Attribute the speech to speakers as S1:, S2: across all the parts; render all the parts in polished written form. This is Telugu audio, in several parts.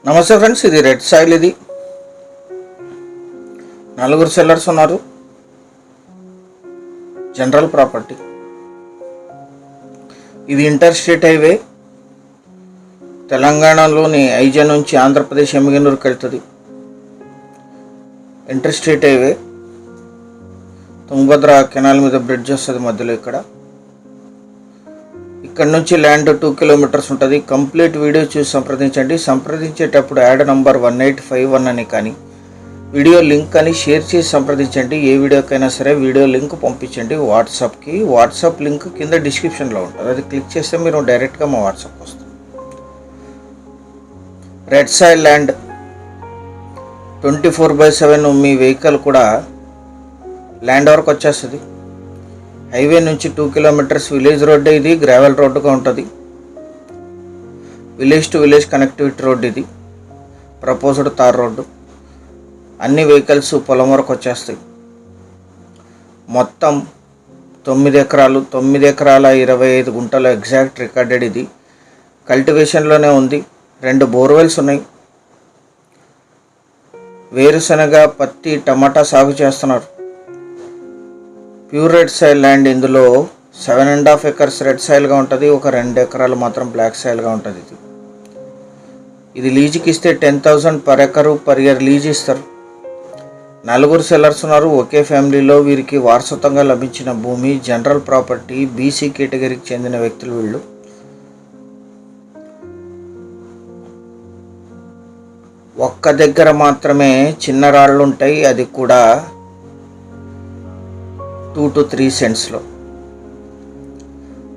S1: నమస్తే ఫ్రెండ్స్, ఇది రెడ్ సాయిల్. ఇది నలుగురు సెల్లర్స్ ఉన్నారు. General property. ఇది ఇంటర్ స్టేట్ హైవే. తెలంగాణలోని ఐజా నుంచి ఆంధ్రప్రదేశ్ ఎమ్మిగనూరుకి వెళ్తుంది. Inter state highway. Tungabhadra canal మీద బ్రిడ్జ్ వస్తుంది మధ్యలో. ఇక్కడ నుంచి ల్యాండ్ 2 కిలోమీటర్స్ ఉంటుంది. కంప్లీట్ వీడియో చూసి సంప్రదించండి. సంప్రదించేటప్పుడు యాడ్ నంబర్ 1851 అని కానీ వీడియో లింక్ అని షేర్ చేసి సంప్రదించండి. ఏ వీడియోకైనా సరే వీడియో లింక్ పంపించండి వాట్సాప్కి. వాట్సాప్ లింక్ కింద డిస్క్రిప్షన్లో ఉంటుంది. అది క్లిక్ చేస్తే మీరు డైరెక్ట్గా మా వాట్సాప్కి వస్తుంది. రెడ్ సాయిల్ ల్యాండ్ 24/7 మీ వెహికల్ కూడా ల్యాండ్ వరకు వచ్చేస్తుంది. హైవే నుంచి 2 కిలోమీటర్స్ విలేజ్ రోడ్డు. ఇది గ్రావెల్ రోడ్డుగా ఉంటుంది. Village to village connectivity road. ఇది ప్రపోజ్డ్ తార్ రోడ్డు. అన్ని వెహికల్స్ పొలం వరకు వచ్చేస్తాయి. మొత్తం 9 ఎకరాలు, 9 ఎకరాల 25 గుంటలు ఎగ్జాక్ట్ రికార్డెడ్. ఇది కల్టివేషన్లోనే ఉంది. 2 బోర్వెల్స్ ఉన్నాయి. వేరుశనగ, పత్తి, టమాటా సాగు చేస్తున్నారు. Pure red soil land. ఇందులో 7.5 ఎకర్స్ రెడ్ సాయిల్గా ఉంటుంది. ఒక 2 ఎకరాలు మాత్రం బ్లాక్ సాయిల్గా ఉంటుంది. ఇది లీజుకి ఇస్తే 10,000 per acre per year lease ఇస్తారు. 4 సెల్లర్స్ ఉన్నారు. ఒకే ఫ్యామిలీలో వీరికి వారసత్వంగా లభించిన భూమి. General property. బీసీ కేటగిరీకి చెందిన వ్యక్తులు వీళ్ళు. ఒక్క దగ్గర మాత్రమే చిన్న రాళ్ళు ఉంటాయి. అది కూడా 2 to 3 సెంట్స్లో.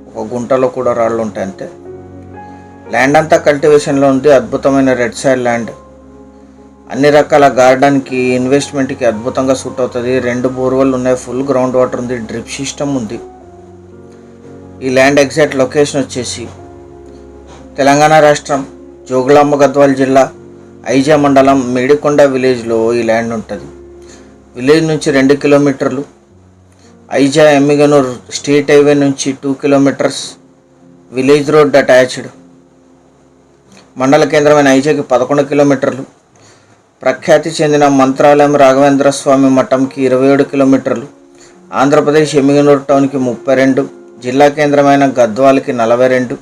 S1: ఒక గుంటలో కూడా రాళ్ళు ఉంటాయి అంతే. ల్యాండ్ అంతా కల్టివేషన్లో ఉంది. అద్భుతమైన రెడ్ సాయిల్ ల్యాండ్. అన్ని రకాల గార్డెన్కి, ఇన్వెస్ట్మెంట్కి అద్భుతంగా సూట్ అవుతుంది. 2 బోర్వెల్ ఉన్నాయి. ఫుల్ గ్రౌండ్ వాటర్ ఉంది. డ్రిప్ సిస్టమ్ ఉంది. ఈ ల్యాండ్ ఎగ్జాక్ట్ లొకేషన్ వచ్చేసి తెలంగాణ రాష్ట్రం జోగులాంబ గద్వాల జిల్లా ఐజా మండలం మేడికొండ విలేజ్లో ఈ ల్యాండ్ ఉంటుంది. విలేజ్ నుంచి 2 కిలోమీటర్లు. ఐజా ఎమ్మిగనూరు స్టేట్ హైవే నుంచి 2 కిలోమీటర్స్. Village road attached. మండల కేంద్రమైన ఐజాకి 11 కిలోమీటర్లు. ప్రఖ్యాతి చెందిన మంత్రాలయం రాఘవేంద్ర స్వామి మఠంకి 27 కిలోమీటర్లు. ఆంధ్రప్రదేశ్ ఎమ్మిగనూరు టౌన్కి 32. జిల్లా కేంద్రమైన గద్వాలకి 42.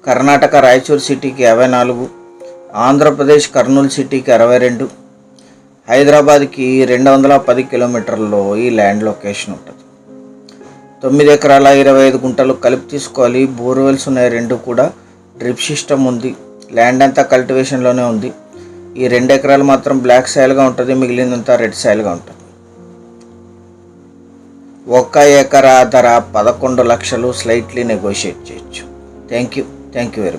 S1: కర్ణాటక రాయచూర్ సిటీకి 54. ఆంధ్రప్రదేశ్ కర్నూలు సిటీకి 62. హైదరాబాద్కి 210 కిలోమీటర్లలో ఈ ల్యాండ్ లొకేషన్ ఉంటుంది. 9 ఎకరాల 25 గుంటలు కలిపి తీసుకోవాలి. బోర్వెల్స్ ఉన్నాయి 2 కూడా. డ్రిప్ సిస్టమ్ ఉంది. ల్యాండ్ అంతా కల్టివేషన్లోనే ఉంది. ఈ 2 ఎకరాలు మాత్రం బ్లాక్ సాయిల్గా ఉంటుంది. మిగిలినంతా రెడ్ సాయిల్గా ఉంటుంది. 1 ఎకరా ధర 11 లక్షలు. స్లైట్లీ నెగోషియేట్ చేయొచ్చు. Thank you very much.